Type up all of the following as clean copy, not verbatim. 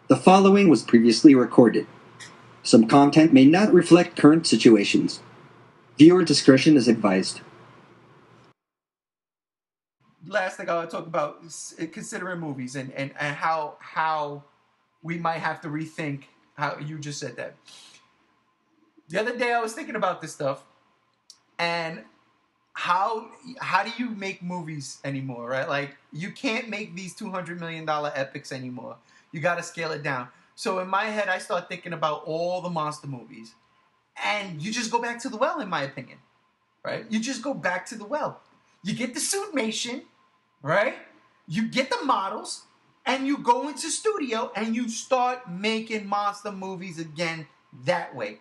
The following was previously recorded. Some content may not reflect current situations. Viewer discretion is advised. Last thing I want to talk about is considering movies and how we might have to rethink how you just said that. The other day I was thinking about this stuff and how do you make movies anymore, right? Like you can't make these $200 million epics anymore. You got to scale it down. So in my head I start thinking about all the monster movies. And you just go back to the well, in my opinion, right? You just go back to the well. You get the SUITMATION, right? You get the models, and you go into studio, and you start making monster movies again that way.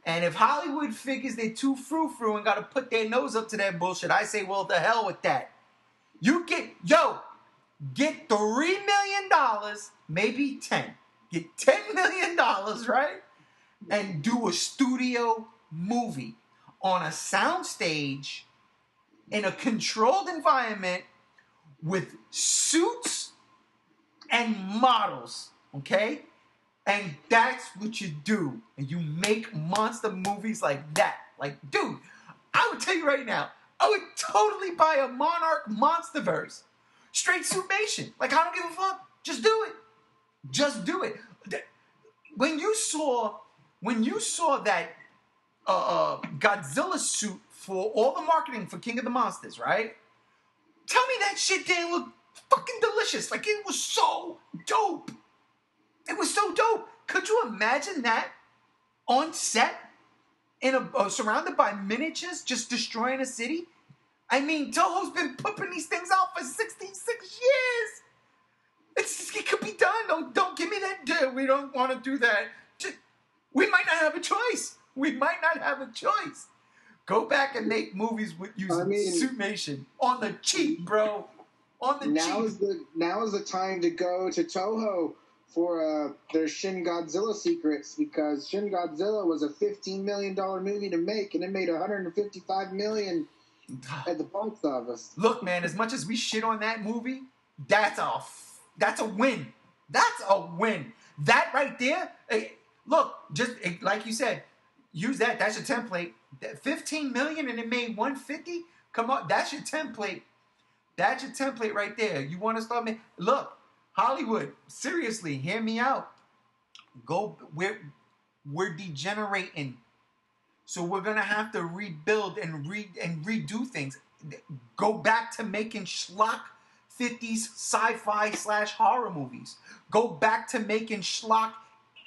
And if Hollywood figures they're too frou-frou and got to put their nose up to that bullshit, I say, well, the hell with that. You get $3 million, maybe 10. Get $10 million, right? And do a studio movie on a soundstage in a controlled environment with suits and models, okay? And that's what you do. And you make monster movies like that. Like, dude, I would tell you right now, I would totally buy a Monarch Monsterverse. Straight suitmation. Like, I don't give a fuck. Just do it. Just do it. When you saw that Godzilla suit for all the marketing for King of the Monsters, right? Tell me that shit didn't look fucking delicious. Like, it was so dope. It was so dope. Could you imagine that on set, surrounded by miniatures, just destroying a city? I mean, Toho's been pumping these things out for 66 years. It could be done. Don't give me that. We don't want to do that. We might not have a choice. Go back and make movies using suitmation on the cheap, bro. On the cheap. Now is the time to go to Toho for their Shin Godzilla secrets, because Shin Godzilla was a $15 million movie to make, and it made $155 million at the box office. Look, man, as much as we shit on that movie, that's a win. That's a win. That right there. Look, just like you said, use that. That's your template. 15 million and it made 150. Come on, that's your template. That's your template right there. You want to start making? Look, Hollywood. Seriously, hear me out. We're degenerating, so we're gonna have to rebuild and redo things. Go back to making schlock 50s sci-fi / horror movies. Go back to making schlock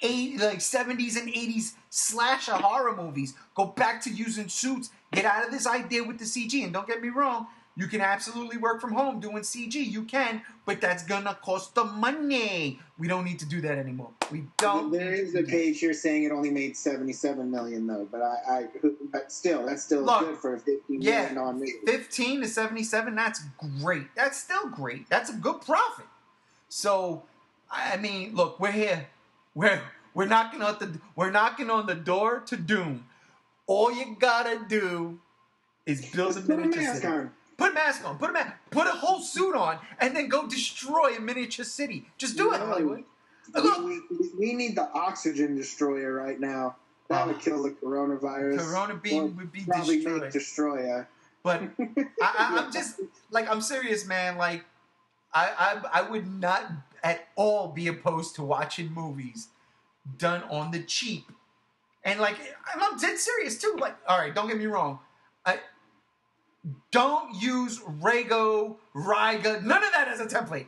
70s and 80s slasher horror movies. Go back to using suits. Get out of this idea with the CG. And don't get me wrong, you can absolutely work from home doing CG. You can, but that's gonna cost the money. We don't need to do that anymore. We don't. There is a page here saying it only made $77 million though, but still, that's still good for a $50 million movie. 15 to 77. That's great. That's still great. That's a good profit. So, I mean, look, we're here. We're knocking on the door to doom. All you gotta do is build a miniature city. Put a mask on. Put a whole suit on, and then go destroy a miniature city. Just do it, Hollywood. We need the oxygen destroyer right now. That would kill the coronavirus. Corona beam would be probably destroyed. make destroyer. But I'm just like, I'm serious, man. Like I would not at all be opposed to watching movies done on the cheap. And like, I'm dead serious too. Like, all right, don't get me wrong. Don't use Riga, none of that as a template.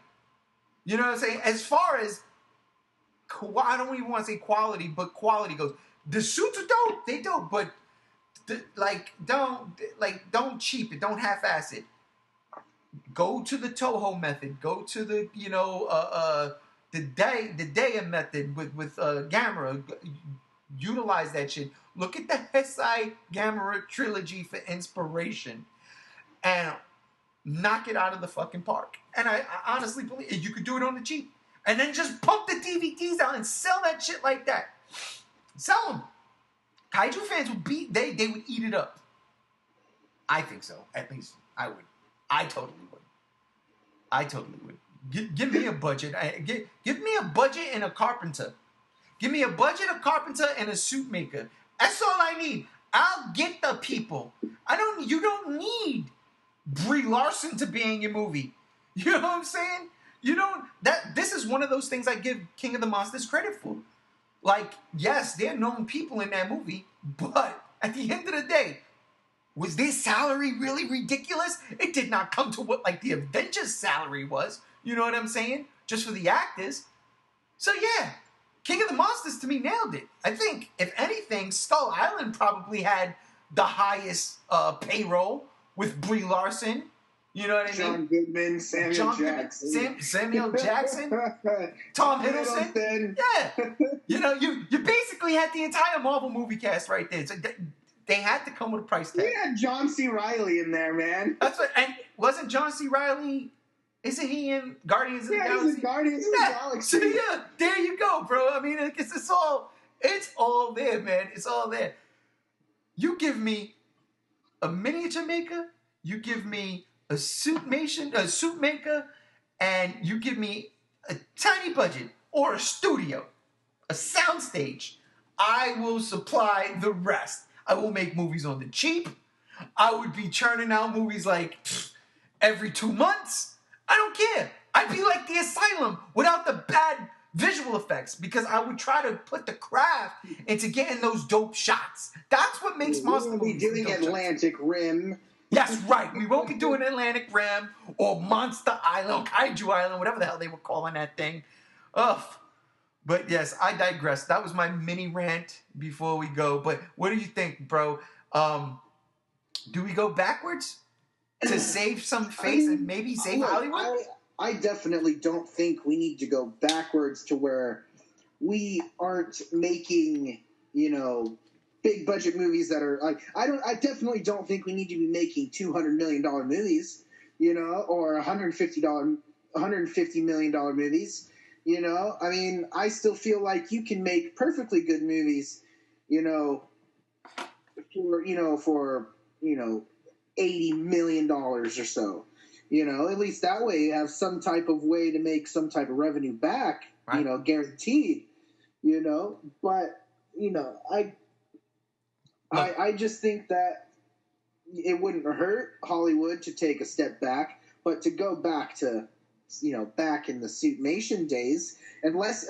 You know what I'm saying? As far as, I don't even want to say quality, but quality goes. The suits are dope. They dope, but don't cheap it. Don't half-ass it. Go to the Toho method. Go to the the Daya method with Gamera. Utilize that shit. Look at the Hesai Gamera trilogy for inspiration, and knock it out of the fucking park. And I honestly believe you could do it on the cheap, and then just pump the DVDs out and sell that shit like that. Sell them. Kaiju fans would they would eat it up. I think so. At least I would. I totally would. Give me a budget. Give me a budget and a carpenter. Give me a budget, a carpenter, and a suit maker. That's all I need. I'll get the people. You don't need Brie Larson to be in your movie. You know what I'm saying? This is one of those things I give King of the Monsters credit for. Like, yes, they're known people in that movie, but at the end of the day, was their salary really ridiculous? It did not come to what, like, the Avengers' salary was. You know what I'm saying? Just for the actors. So, yeah, King of the Monsters, to me, nailed it. I think, if anything, Skull Island probably had the highest payroll with Brie Larson. You know what I mean? John Goodman, Samuel Jackson. Samuel Jackson, Tom Hiddleston. Yeah. You basically had the entire Marvel movie cast right there. So they had to come with a price tag. We had John C. Reilly in there, man. That's what. And wasn't John C. Reilly? Isn't he in Guardians of the Galaxy? Yeah, he's in Guardians of the Galaxy. So yeah, there you go, bro. I mean, it's all there, man. It's all there. You give me a miniature maker. You give me a suit maker, and you give me a tiny budget or a studio, a soundstage. I will supply the rest. I will make movies on the cheap. I would be churning out movies like every 2 months. I don't care. I'd be like The Asylum without the bad visual effects because I would try to put the craft into getting those dope shots. That's what makes monster movies. We'll be doing Atlantic Rim. Yes, right. We won't be doing Atlantic Rim or Monster Island, Kaiju Island, whatever the hell they were calling that thing. Ugh. But yes, I digress. That was my mini rant before we go. But what do you think, bro? Do we go backwards to save some face and maybe save Hollywood? I definitely don't think we need to go backwards to where we aren't making, big budget movies that are like I definitely don't think we need to be making $200 million movies, or $150 million movies. I mean, I still feel like you can make perfectly good movies, for $80 million or so. At least that way you have some type of way to make some type of revenue back, right. Guaranteed. But I just think that it wouldn't hurt Hollywood to take a step back, but to go back to, back in the Suitmation days, unless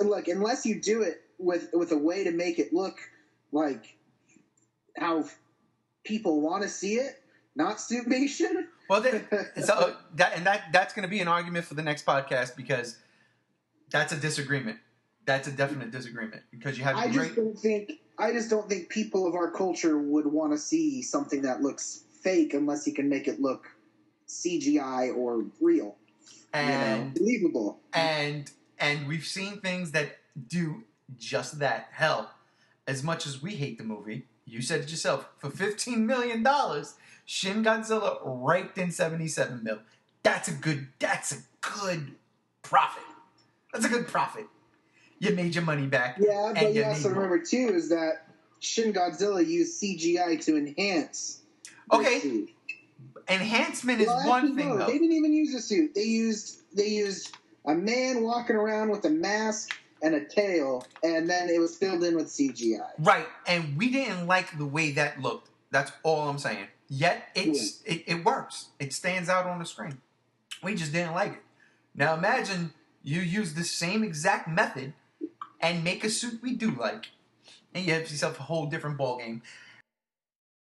you do it with a way to make it look like how people want to see it, not Suitmation. Well, that's going to be an argument for the next podcast because that's a disagreement. That's a definite disagreement because you have. I just don't think people of our culture would want to see something that looks fake unless you can make it look CGI or real and believable. And we've seen things that do just that. Hell, as much as we hate the movie, you said it yourself. For $15 million, Shin Godzilla raked in $77 million. That's a good profit. That's a good profit. You made your money back. Yeah, but you also remember, too, is that Shin Godzilla used CGI to enhance the suit. Enhancement is one thing, though. They didn't even use a suit. They used a man walking around with a mask and a tail, and then it was filled in with CGI. Right, and we didn't like the way that looked. That's all I'm saying. Yet, it works. It stands out on the screen. We just didn't like it. Now, imagine you use the same exact method and make a suit we do like. And you have yourself a whole different ballgame.